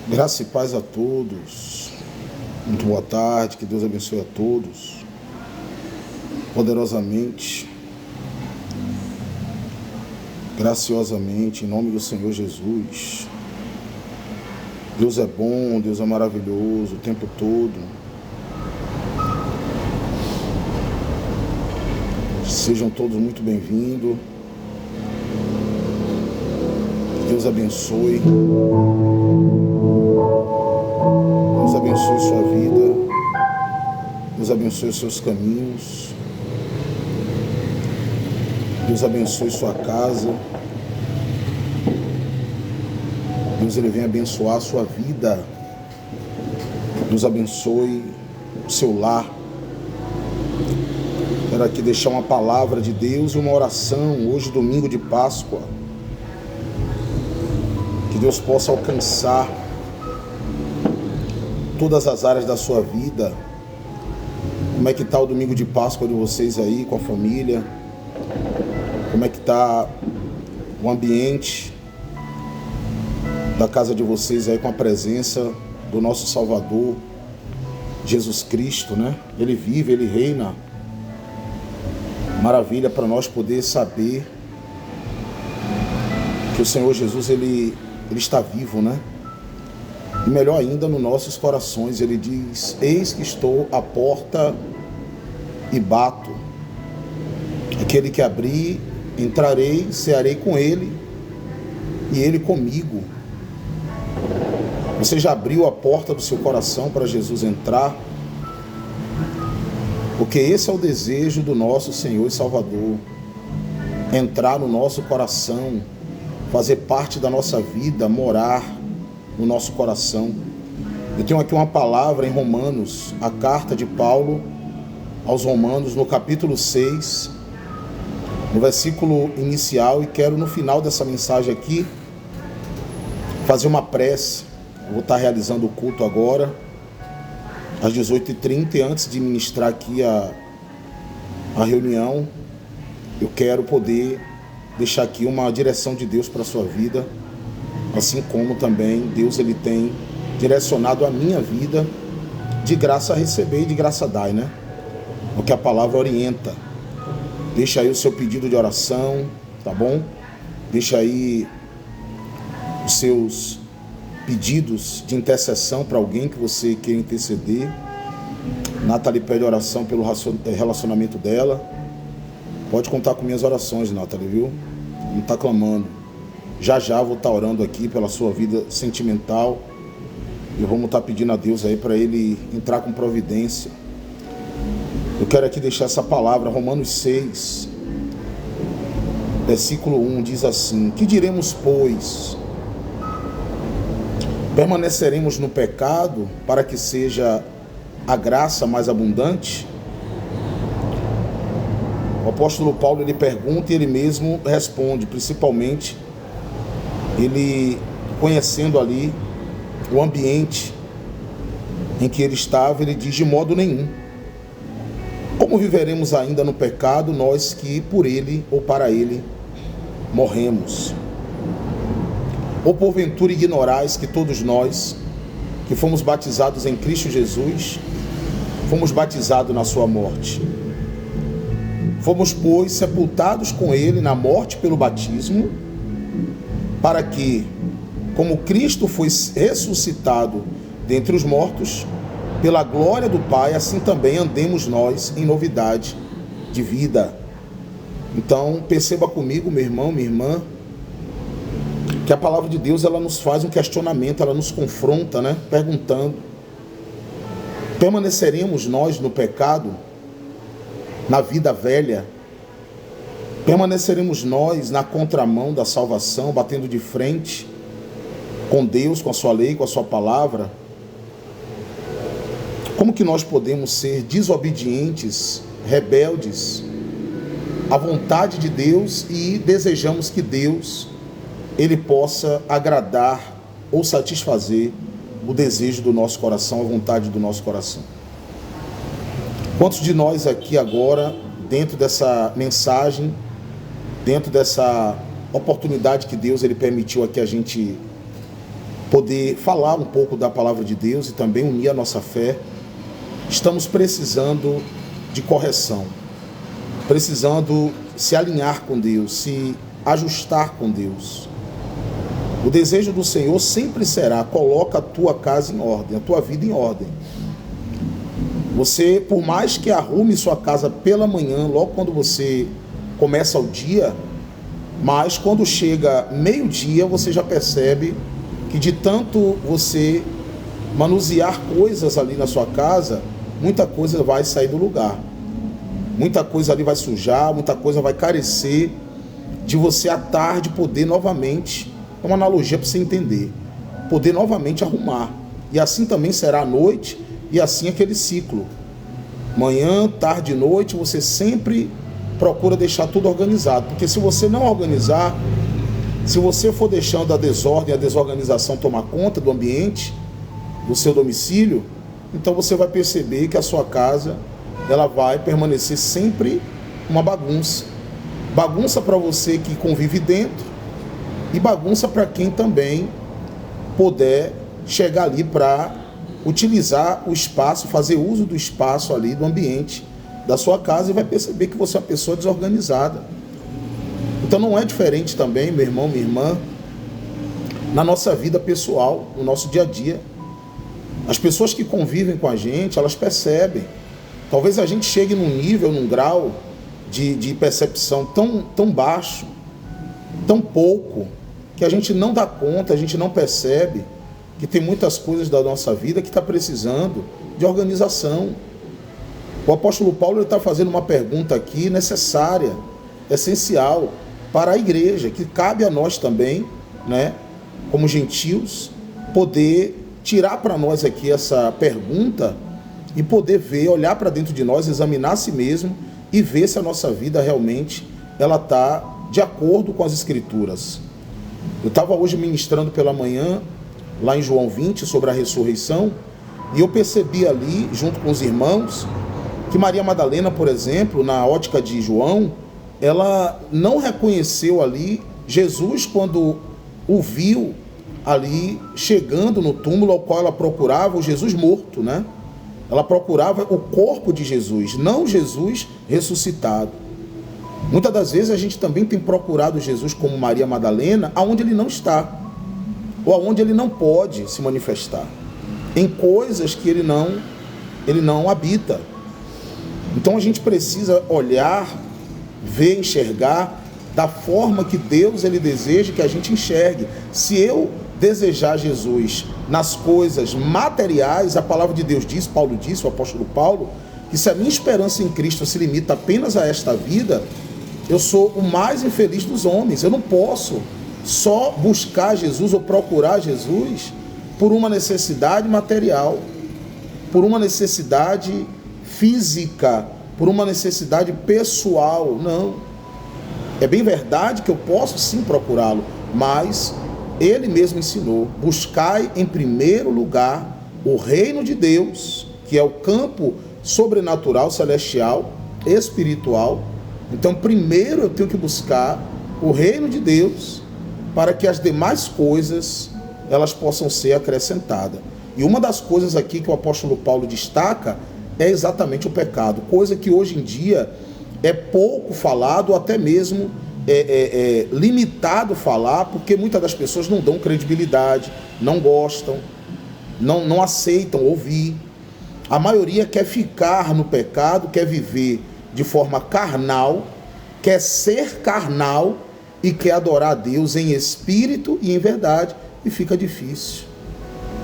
Graça e paz a todos. Muito boa tarde, que Deus abençoe a todos poderosamente, graciosamente, em nome do Senhor Jesus. Deus é bom, Deus é maravilhoso o tempo todo. Sejam todos muito bem-vindos. Deus abençoe. Deus abençoe sua vida. Deus abençoe os seus caminhos. Deus abençoe sua casa. Deus, Ele vem abençoar a sua vida. Deus abençoe o seu lar. Quero aqui deixar uma palavra de Deus e uma oração. Hoje, domingo de Páscoa. Que Deus possa alcançar todas as áreas da sua vida. Como é que está o domingo de Páscoa de vocês aí, com a família? Como é que está o ambiente da casa de vocês aí, com a presença do nosso Salvador, Jesus Cristo, né? Ele vive, Ele reina. Maravilha para nós poder saber que o Senhor Jesus, Ele está vivo, né? E melhor ainda, nos nossos corações. Ele diz: eis que estou à porta e bato. Aquele que abrir, entrarei, cearei com ele e ele comigo. Você já abriu a porta do seu coração para Jesus entrar? Porque esse é o desejo do nosso Senhor e Salvador. Entrar no nosso coração, fazer parte da nossa vida, morar no nosso coração. Eu tenho aqui uma palavra em Romanos, a carta de Paulo aos Romanos, no capítulo 6, no versículo inicial, e quero no final dessa mensagem aqui fazer uma prece. Eu vou estar realizando o culto agora às 18h30, e antes de ministrar aqui a reunião, eu quero poder deixar aqui uma direção de Deus para a sua vida, assim como também Deus, Ele tem direcionado a minha vida, de graça a receber e de graça a dar, né? O que a palavra orienta. Deixa aí o seu pedido de oração, tá bom? Deixa aí os seus pedidos de intercessão para alguém que você queira interceder. Nathalie pede oração pelo relacionamento dela. Pode contar com minhas orações, Nathalie, viu? Não está clamando. Já vou estar orando aqui pela sua vida sentimental. E vamos estar pedindo a Deus aí para Ele entrar com providência. Eu quero aqui deixar essa palavra, Romanos 6, versículo 1, diz assim: que diremos, pois? Permaneceremos no pecado para que seja a graça mais abundante? O apóstolo Paulo, ele pergunta e ele mesmo responde, principalmente ele conhecendo ali o ambiente em que ele estava. Ele diz: de modo nenhum. Como viveremos ainda no pecado, nós que por ele ou para ele morremos? Ou porventura ignorais que todos nós que fomos batizados em Cristo Jesus, fomos batizados na sua morte? Fomos, pois, sepultados com ele na morte pelo batismo, para que, como Cristo foi ressuscitado dentre os mortos, pela glória do Pai, assim também andemos nós em novidade de vida. Então, perceba comigo, meu irmão, minha irmã, que a palavra de Deus, ela nos faz um questionamento, ela nos confronta, né? Perguntando: permaneceremos nós no pecado, na vida velha? Permaneceremos nós na contramão da salvação, batendo de frente com Deus, com a sua lei, com a sua palavra? Como que nós podemos ser desobedientes, rebeldes à vontade de Deus e desejamos que Deus, Ele possa agradar ou satisfazer o desejo do nosso coração, a vontade do nosso coração? Quantos de nós aqui agora, dentro dessa mensagem, dentro dessa oportunidade que Deus, Ele permitiu aqui a gente poder falar um pouco da palavra de Deus e também unir a nossa fé. Estamos precisando de correção, precisando se alinhar com Deus, se ajustar com Deus. O desejo do Senhor sempre será: coloca a tua casa em ordem, a tua vida em ordem. Você, por mais que arrume sua casa pela manhã, logo quando você começa o dia, mas quando chega meio-dia, você já percebe que de tanto você manusear coisas ali na sua casa, muita coisa vai sair do lugar. Muita coisa ali vai sujar, muita coisa vai carecer de você à tarde poder novamente, é uma analogia para você entender, poder novamente arrumar. E assim também será à noite, e assim aquele ciclo. Manhã, tarde e noite, você sempre procura deixar tudo organizado. Porque se você não organizar, se você for deixando a desordem, a desorganização tomar conta do ambiente, do seu domicílio, então você vai perceber que a sua casa, ela vai permanecer sempre uma bagunça. Bagunça para você que convive dentro e bagunça para quem também puder chegar ali para utilizar o espaço, fazer uso do espaço ali, do ambiente da sua casa, e vai perceber que você é uma pessoa desorganizada. Então não é diferente também, meu irmão, minha irmã, na nossa vida pessoal, no nosso dia a dia. As pessoas que convivem com a gente, elas percebem. Talvez a gente chegue num nível, num grau de percepção tão baixo, tão pouco, que a gente não dá conta, a gente não percebe que tem muitas coisas da nossa vida que está precisando de organização. O apóstolo Paulo está fazendo uma pergunta aqui necessária, essencial para a igreja, que cabe a nós também, né, como gentios, poder tirar para nós aqui essa pergunta e poder ver, olhar para dentro de nós, examinar a si mesmo e ver se a nossa vida realmente ela está de acordo com as Escrituras. Eu estava hoje ministrando pela manhã, lá em João 20, sobre a ressurreição, e eu percebi ali, junto com os irmãos, que Maria Madalena, por exemplo, na ótica de João, ela não reconheceu ali Jesus quando o viu ali chegando no túmulo ao qual ela procurava o Jesus morto, né? Ela procurava o corpo de Jesus, não Jesus ressuscitado. Muitas das vezes a gente também tem procurado Jesus como Maria Madalena aonde ele não está, ou aonde ele não pode se manifestar, em coisas que ele não habita. Então a gente precisa olhar, ver, enxergar da forma que Deus ele deseja que a gente enxergue. Se eu desejar Jesus nas coisas materiais, a palavra de Deus diz, Paulo disse, o apóstolo Paulo, que se a minha esperança em Cristo se limita apenas a esta vida, eu sou o mais infeliz dos homens. Eu não posso só buscar Jesus ou procurar Jesus por uma necessidade material, por uma necessidade física, por uma necessidade pessoal. Não. É bem verdade que eu posso sim procurá-lo, mas ele mesmo ensinou: buscai em primeiro lugar o reino de Deus, que é o campo sobrenatural, celestial, espiritual. Então primeiro eu tenho que buscar o reino de Deus para que as demais coisas elas possam ser acrescentadas. E uma das coisas aqui que o apóstolo Paulo destaca é exatamente o pecado, coisa que hoje em dia é pouco falado, ou até mesmo limitado falar, porque muitas das pessoas não dão credibilidade, não gostam, não aceitam ouvir. A maioria quer ficar no pecado, quer viver de forma carnal, quer ser carnal e quer adorar a Deus em espírito e em verdade, e fica difícil,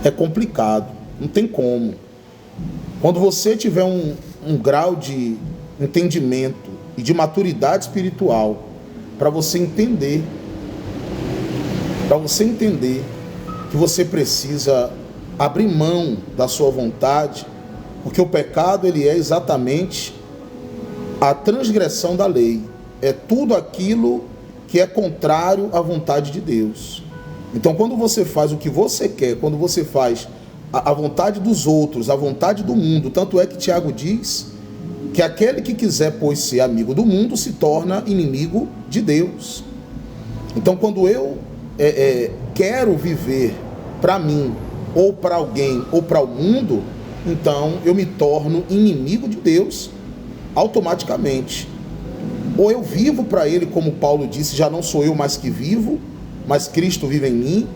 é complicado, não tem como. Quando você tiver um grau de entendimento e de maturidade espiritual, para você entender que você precisa abrir mão da sua vontade, porque o pecado ele é exatamente a transgressão da lei, é tudo aquilo que é contrário à vontade de Deus. Então quando você faz o que você quer, quando você faz a vontade dos outros, a vontade do mundo, tanto é que Tiago diz que aquele que quiser, pois, ser amigo do mundo, se torna inimigo de Deus. Então, quando eu quero viver para mim, ou para alguém, ou para o mundo, então eu me torno inimigo de Deus automaticamente. Ou eu vivo para Ele, como Paulo disse, já não sou eu mais que vivo, mas Cristo vive em mim.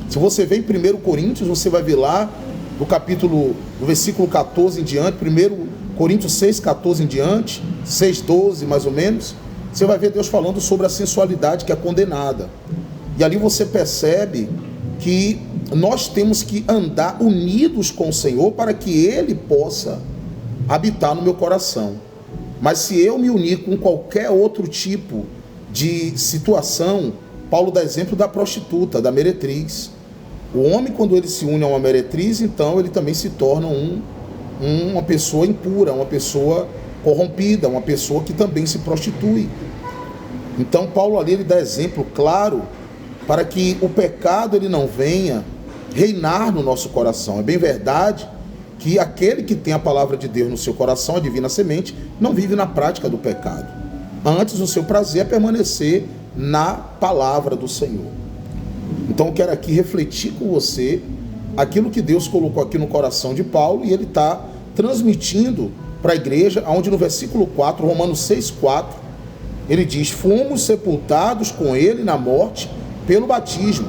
Se você vê em 1 Coríntios, você vai ver lá, do versículo 14 em diante, 1 Coríntios 6, 14 em diante, 6, 12 mais ou menos, você vai ver Deus falando sobre a sensualidade que é condenada. E ali você percebe que nós temos que andar unidos com o Senhor para que Ele possa habitar no meu coração. Mas se eu me unir com qualquer outro tipo de situação, Paulo dá exemplo da prostituta, da meretriz. O homem, quando ele se une a uma meretriz, então ele também se torna uma pessoa impura, uma pessoa corrompida, uma pessoa que também se prostitui. Então Paulo ali ele dá exemplo claro para que o pecado ele não venha reinar no nosso coração. É bem verdade que aquele que tem a palavra de Deus no seu coração, a divina semente, não vive na prática do pecado. Antes, o seu prazer é permanecer na palavra do Senhor. Então eu quero aqui refletir com você aquilo que Deus colocou aqui no coração de Paulo, e ele está transmitindo para a igreja, onde no versículo 4, Romanos 6,4, ele diz: fomos sepultados com ele na morte pelo batismo,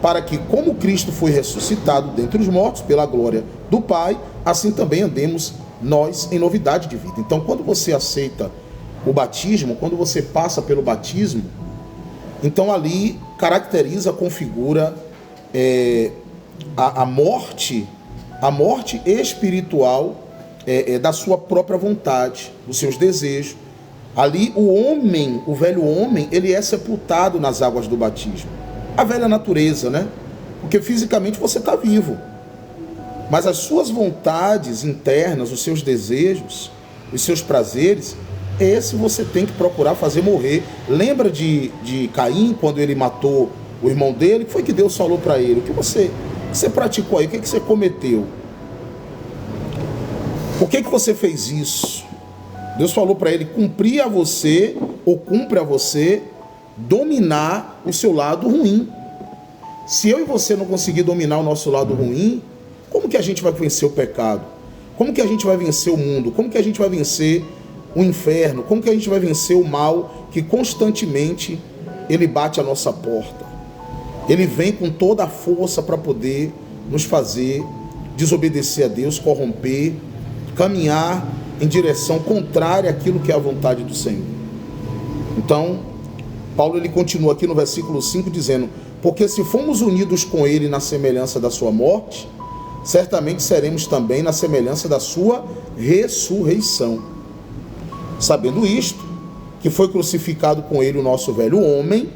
para que, como Cristo foi ressuscitado dentre os mortos pela glória do Pai, assim também andemos nós em novidade de vida. Então, quando você aceita o batismo, quando você passa pelo batismo, então ali caracteriza, configura a morte espiritual da sua própria vontade, dos seus desejos. Ali o homem, o velho homem, ele é sepultado nas águas do batismo. A velha natureza, né? Porque fisicamente você está vivo, mas as suas vontades internas, os seus desejos, os seus prazeres, esse você tem que procurar fazer morrer. Lembra de Caim, quando ele matou o irmão dele? O que foi que Deus falou para ele? O que você praticou aí? O que você cometeu? Por que você fez isso? Deus falou para ele: cumpre a você dominar o seu lado ruim. Se eu e você não conseguir dominar o nosso lado ruim, como que a gente vai vencer o pecado? Como que a gente vai vencer o mundo? Como que a gente vai vencer o inferno? Como que a gente vai vencer o mal que constantemente ele bate a nossa porta? Ele vem com toda a força para poder nos fazer desobedecer a Deus, corromper, caminhar em direção contrária àquilo que é a vontade do Senhor. Então, Paulo ele continua aqui no versículo 5 dizendo: porque se fomos unidos com ele na semelhança da sua morte, certamente seremos também na semelhança da sua ressurreição. Sabendo isto, que foi crucificado com ele o nosso velho homem,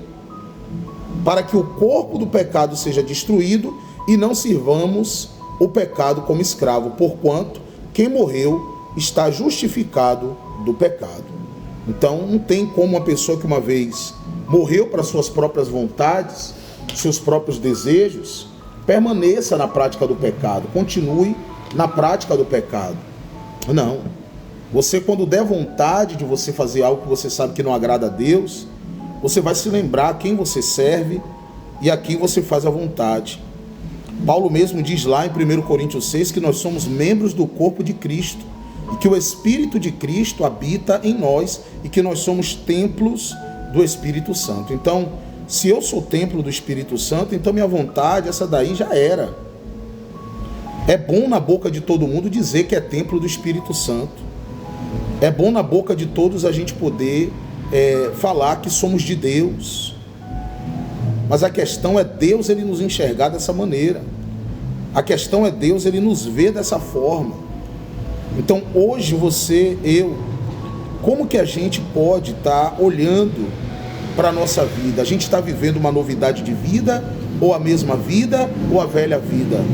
para que o corpo do pecado seja destruído e não sirvamos o pecado como escravo, porquanto quem morreu está justificado do pecado. Então não tem como uma pessoa que uma vez morreu para suas próprias vontades, seus próprios desejos, permaneça na prática do pecado, continue na prática do pecado. Não. Você, quando der vontade de você fazer algo que você sabe que não agrada a Deus, você vai se lembrar a quem você serve e a quem você faz a vontade. Paulo mesmo diz lá em 1 Coríntios 6 que nós somos membros do corpo de Cristo e que o Espírito de Cristo habita em nós e que nós somos templos do Espírito Santo. Então, se eu sou templo do Espírito Santo, então minha vontade, essa daí já era. É bom na boca de todo mundo dizer que é templo do Espírito Santo. É bom na boca de todos a gente poder falar que somos de Deus. Mas a questão é Deus ele nos enxergar dessa maneira. A questão é Deus ele nos ver dessa forma. Então hoje você, eu, como que a gente pode estar olhando para a nossa vida? A gente está vivendo uma novidade de vida, ou a mesma vida, ou a velha vida?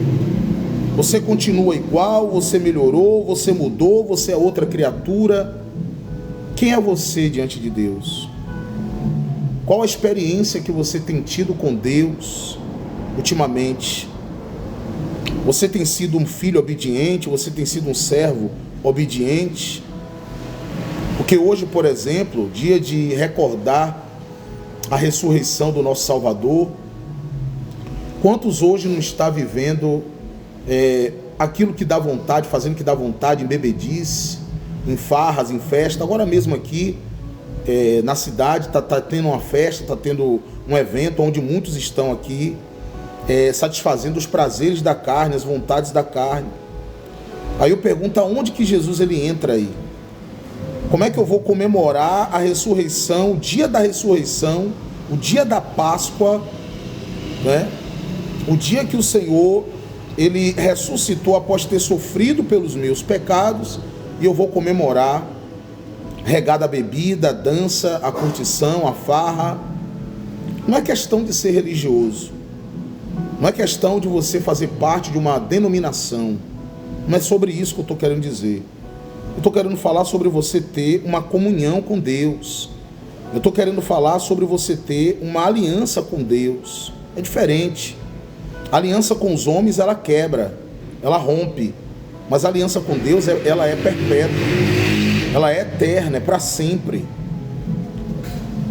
Você continua igual, você melhorou, você mudou, você é outra criatura? Quem é você diante de Deus? Qual a experiência que você tem tido com Deus ultimamente? Você tem sido um filho obediente? Você tem sido um servo obediente? Porque hoje, por exemplo, dia de recordar a ressurreição do nosso Salvador, Quantos hoje não está vivendo aquilo que dá vontade, fazendo o que dá vontade, em bebedice, em farras, em festa? Agora mesmo aqui na cidade está tendo uma festa, está tendo um evento onde muitos estão aqui satisfazendo os prazeres da carne, as vontades da carne. Aí eu pergunto, aonde que Jesus ele entra aí? Como é que eu vou comemorar a ressurreição, o dia da ressurreição, o dia da Páscoa, né? O dia que o Senhor ele ressuscitou após ter sofrido pelos meus pecados, e eu vou comemorar regada a bebida, a dança, a curtição, a farra. Não é questão de ser religioso, não é questão de você fazer parte de uma denominação, não é sobre isso que eu estou querendo dizer. Eu estou querendo falar sobre você ter uma comunhão com Deus. Eu estou querendo falar sobre você ter uma aliança com Deus. É diferente. A aliança com os homens, ela quebra, ela rompe. Mas a aliança com Deus, ela é perpétua. Ela é eterna, é para sempre.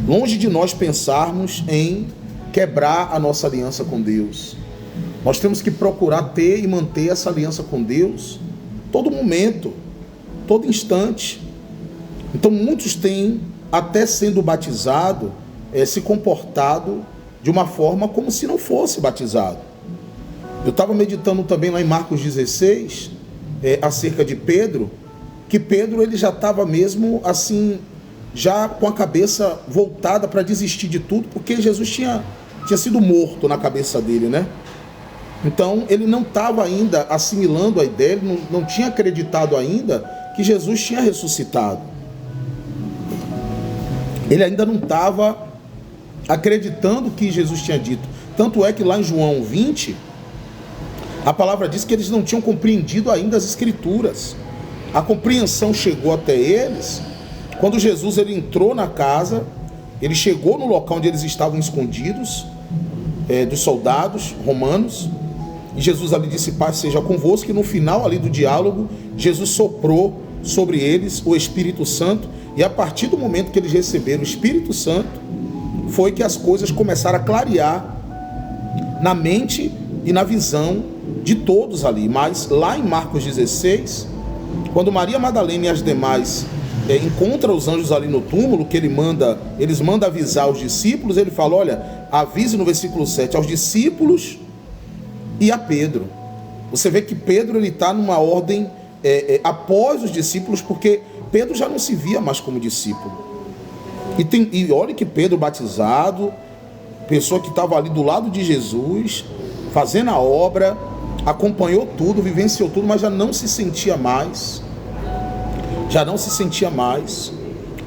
Longe de nós pensarmos em quebrar a nossa aliança com Deus. Nós temos que procurar ter e manter essa aliança com Deus todo momento, todo instante. Então muitos têm, até sendo batizado, se comportado de uma forma como se não fosse batizado. Eu estava meditando também lá em Marcos 16, acerca de Pedro, que Pedro ele já estava mesmo assim, já com a cabeça voltada para desistir de tudo, porque Jesus tinha sido morto na cabeça dele, né? Então ele não estava ainda assimilando a ideia, ele não tinha acreditado ainda que Jesus tinha ressuscitado. Ele ainda não estava acreditando que Jesus tinha dito. Tanto é que lá em João 20, a palavra diz que eles não tinham compreendido ainda as Escrituras. A compreensão chegou até eles quando Jesus ele entrou na casa, ele chegou no local onde eles estavam escondidos, dos soldados romanos, e Jesus ali disse: paz seja convosco. E no final ali do diálogo, Jesus soprou sobre eles o Espírito Santo, e a partir do momento que eles receberam o Espírito Santo, foi que as coisas começaram a clarear na mente e na visão de todos ali. Mas lá em Marcos 16, quando Maria Madalena e as demais encontram os anjos ali no túmulo, que eles mandam avisar os discípulos, ele fala: olha, avise no versículo 7 aos discípulos e a Pedro. Você vê que Pedro ele está numa ordem após os discípulos, porque Pedro já não se via mais como discípulo. E olha que Pedro batizado, pessoa que estava ali do lado de Jesus, fazendo a obra, acompanhou tudo, vivenciou tudo, mas já não se sentia mais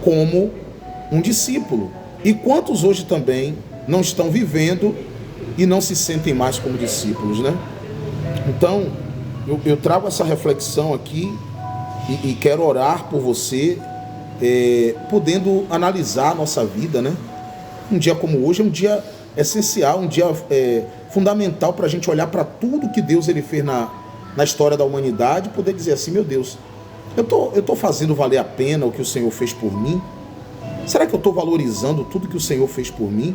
como um discípulo. E quantos hoje também não estão vivendo e não se sentem mais como discípulos, né? Então, eu trago essa reflexão aqui e quero orar por você, podendo analisar a nossa vida, né? Um dia como hoje é um dia essencial, um dia fundamental para a gente olhar para tudo que Deus ele fez na história da humanidade e poder dizer assim: meu Deus, eu tô fazendo valer a pena o que o Senhor fez por mim? Será que eu estou valorizando tudo que o Senhor fez por mim?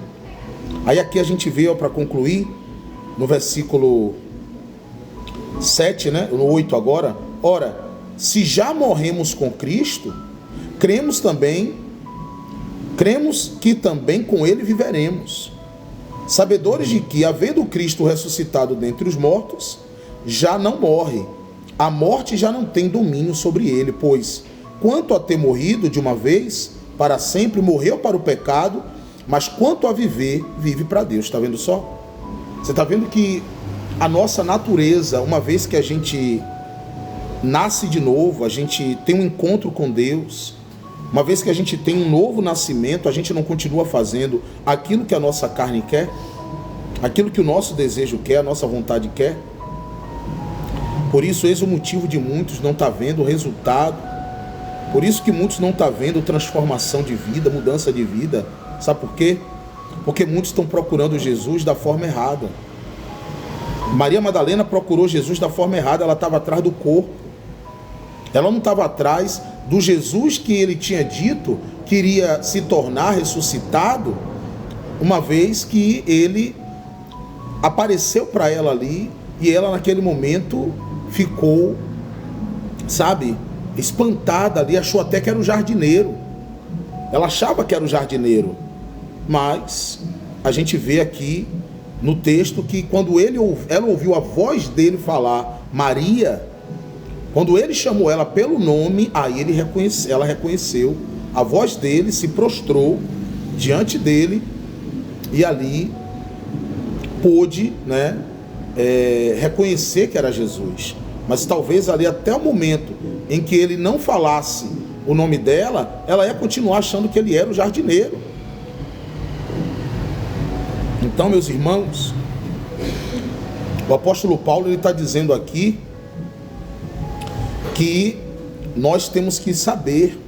Aí aqui a gente vê, para concluir, no versículo 7, né? No 8 agora: ora, se já morremos com Cristo, cremos que também com ele viveremos, sabedores de que, havendo Cristo ressuscitado dentre os mortos, já não morre, a morte já não tem domínio sobre ele, pois, quanto a ter morrido de uma vez, para sempre, morreu para o pecado, mas quanto a viver, vive para Deus. Está vendo só? Você está vendo que a nossa natureza, uma vez que a gente nasce de novo, a gente tem um encontro com Deus, uma vez que a gente tem um novo nascimento, a gente não continua fazendo aquilo que a nossa carne quer, aquilo que o nosso desejo quer, a nossa vontade quer. Por isso, esse é o motivo de muitos não estar vendo o resultado. Por isso que muitos não estão vendo transformação de vida, mudança de vida. Sabe por quê? Porque muitos estão procurando Jesus da forma errada. Maria Madalena procurou Jesus da forma errada, ela estava atrás do corpo. Ela não estava atrás do Jesus que ele tinha dito que iria se tornar ressuscitado, uma vez que ele apareceu para ela ali, e ela naquele momento ficou, sabe, espantada ali, achou até que era o jardineiro. Ela achava que era o jardineiro, mas a gente vê aqui no texto que quando ela ouviu a voz dele falar, Maria, quando ele chamou ela pelo nome, aí ela reconheceu a voz dele, se prostrou diante dele, e ali pôde, né, reconhecer que era Jesus. Mas talvez ali até o momento em que ele não falasse o nome dela, ela ia continuar achando que ele era o jardineiro. Então, meus irmãos, o apóstolo Paulo está dizendo aqui que nós temos que saber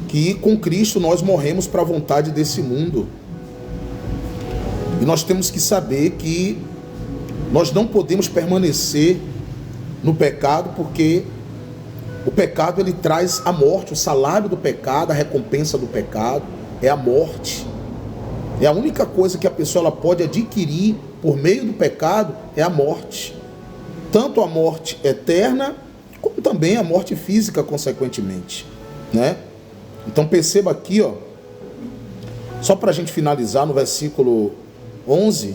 que com Cristo nós morremos para a vontade desse mundo. E nós temos que saber que nós não podemos permanecer no pecado, porque o pecado ele traz a morte. O salário do pecado, a recompensa do pecado é a morte. É a única coisa que a pessoa ela pode adquirir por meio do pecado, é a morte. Tanto a morte eterna, como também a morte física, consequentemente, né? Então perceba aqui, ó, só para a gente finalizar no versículo 11: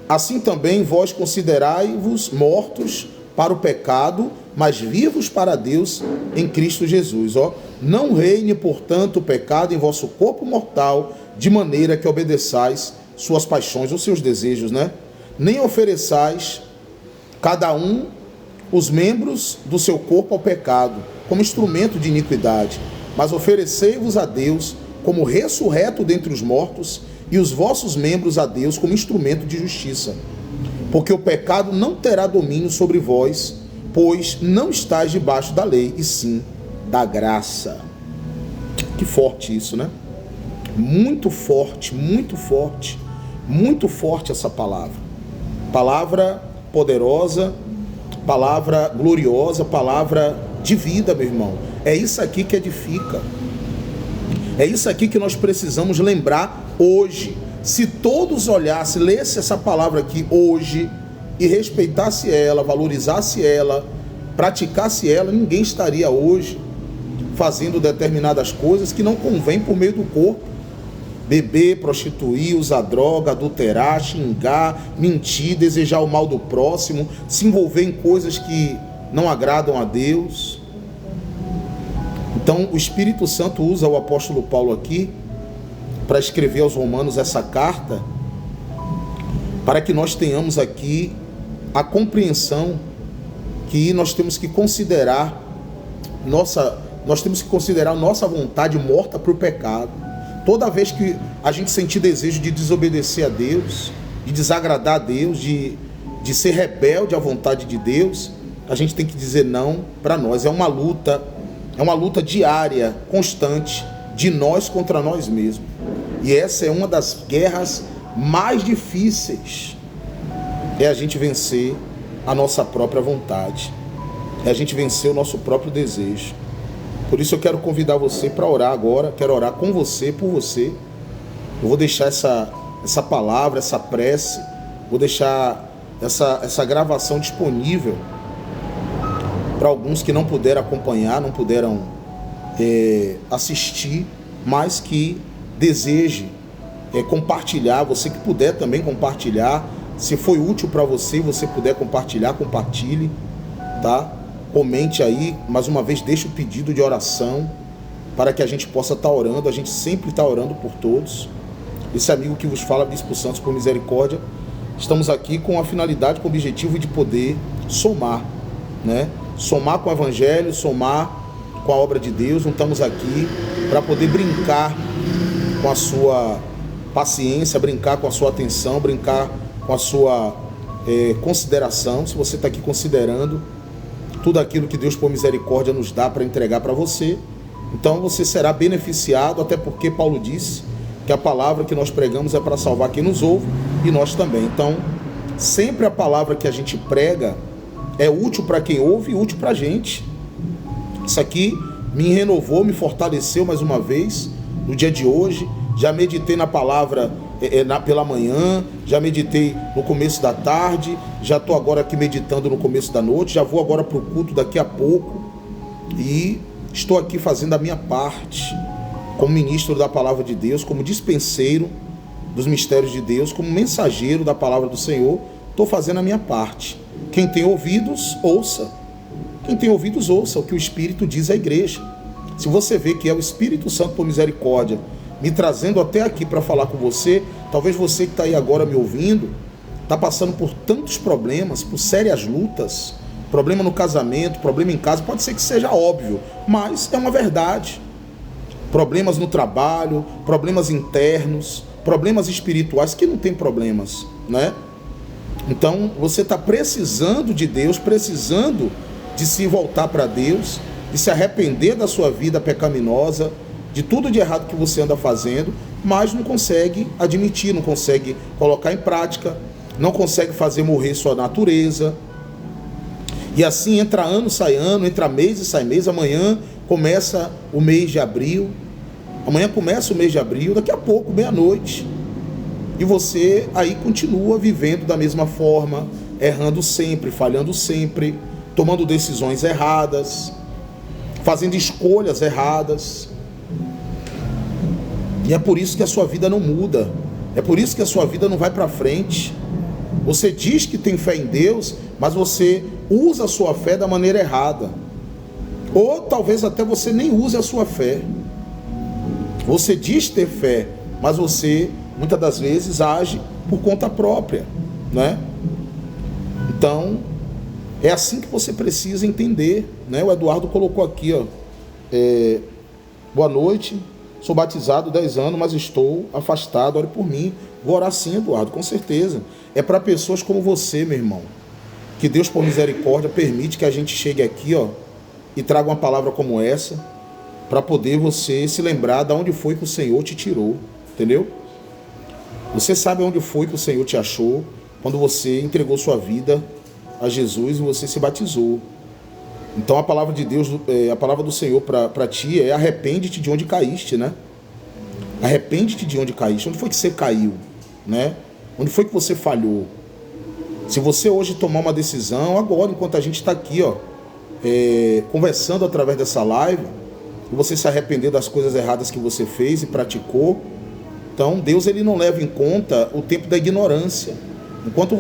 assim também vós considerai-vos mortos para o pecado, mas vivos para Deus em Cristo Jesus. Ó, não reine, portanto, o pecado em vosso corpo mortal, de maneira que obedeçais suas paixões ou seus desejos, né? Nem ofereçais cada um os membros do seu corpo ao pecado, como instrumento de iniquidade, mas oferecei-vos a Deus como ressurreto dentre os mortos, e os vossos membros a Deus como instrumento de justiça. Porque o pecado não terá domínio sobre vós, pois não estáis debaixo da lei, e sim da graça. Que forte isso, né? Muito forte, muito forte, muito forte essa palavra. Palavra poderosa, palavra gloriosa, palavra de vida, meu irmão. É isso aqui que edifica. É isso aqui que nós precisamos lembrar hoje. Se todos olhassem, lessem essa palavra aqui hoje e respeitasse ela, valorizasse ela, praticasse ela, ninguém estaria hoje fazendo determinadas coisas que não convém por meio do corpo. Beber, prostituir, usar droga, adulterar, xingar, mentir, desejar o mal do próximo, se envolver em coisas que não agradam a Deus. Então o Espírito Santo usa o apóstolo Paulo aqui para escrever aos Romanos essa carta, para que nós tenhamos aqui a compreensão que nós temos que considerar nossa vontade morta para o pecado. Toda vez que a gente sentir desejo de desobedecer a Deus, de desagradar a Deus, de ser rebelde à vontade de Deus, a gente tem que dizer não para nós. É uma luta diária, constante, de nós contra nós mesmos. E essa é uma das guerras mais difíceis, é a gente vencer a nossa própria vontade, é a gente vencer o nosso próprio desejo. Por isso eu quero convidar você para orar agora, quero orar com você, por você. Eu vou deixar essa palavra, essa prece, vou deixar essa gravação disponível para alguns que não puderam acompanhar, não puderam assistir, mas que deseje compartilhar. Você que puder também compartilhar, se foi útil para você, você puder compartilhar, compartilhe, tá? Comente aí, mais uma vez, deixa o pedido de oração para que a gente possa estar orando. A gente sempre está orando por todos. Esse amigo que vos fala, Bispo Santos, por misericórdia, estamos aqui com a finalidade, com o objetivo de poder somar, né? Somar com o Evangelho, somar com a obra de Deus. Não estamos aqui para poder brincar com a sua paciência, brincar com a sua atenção, brincar com a sua consideração. Se você está aqui considerando tudo aquilo que Deus por misericórdia nos dá para entregar para você, então você será beneficiado, até porque Paulo disse que a palavra que nós pregamos é para salvar quem nos ouve e nós também. Então sempre a palavra que a gente prega é útil para quem ouve e útil para a gente. Isso aqui me renovou, me fortaleceu mais uma vez no dia de hoje. Já meditei na palavra pela manhã, já meditei no começo da tarde, já estou agora aqui meditando no começo da noite, já vou agora para o culto daqui a pouco e estou aqui fazendo a minha parte como ministro da palavra de Deus, como dispenseiro dos mistérios de Deus, como mensageiro da palavra do Senhor. Estou fazendo a minha parte. Quem tem ouvidos, ouça. Quem tem ouvidos, ouça o que o Espírito diz à igreja. Se você vê que é o Espírito Santo por misericórdia me trazendo até aqui para falar com você, talvez você que está aí agora me ouvindo, está passando por tantos problemas, por sérias lutas, problema no casamento, problema em casa, pode ser que seja óbvio, mas é uma verdade. Problemas no trabalho, problemas internos, problemas espirituais, que não tem problemas, né? Então você está precisando de Deus, precisando de se voltar para Deus, de se arrepender da sua vida pecaminosa, de tudo de errado que você anda fazendo, mas não consegue admitir, não consegue colocar em prática, não consegue fazer morrer sua natureza. E assim entra ano, sai ano, entra mês e sai mês. Amanhã começa o mês de abril, daqui a pouco, meia-noite, e você aí continua vivendo da mesma forma, errando sempre, falhando sempre, tomando decisões erradas, fazendo escolhas erradas. E é por isso que a sua vida não muda, é por isso que a sua vida não vai para frente. Você diz que tem fé em Deus, mas você usa a sua fé da maneira errada. Ou talvez até você nem use a sua fé. Você diz ter fé, mas você muitas das vezes age por conta própria, né? Então, é assim que você precisa entender, né? O Eduardo colocou aqui, ó, boa noite, sou batizado 10 anos, mas estou afastado, ore por mim. Vou orar sim, Eduardo, com certeza. É para pessoas como você, meu irmão, que Deus, por misericórdia, permite que a gente chegue aqui, ó, e traga uma palavra como essa, para poder você se lembrar de onde foi que o Senhor te tirou, entendeu? Você sabe onde foi que o Senhor te achou quando você entregou sua vida a Jesus e você se batizou. Então a palavra de Deus, a palavra do Senhor para ti é: arrepende-te de onde caíste, né? Arrepende-te de onde caíste. Onde foi que você caiu, né? Onde foi que você falhou? Se você hoje tomar uma decisão, agora, enquanto a gente está aqui, ó, conversando através dessa live, e você se arrepender das coisas erradas que você fez e praticou, então Deus, ele não leva em conta o tempo da ignorância. Enquanto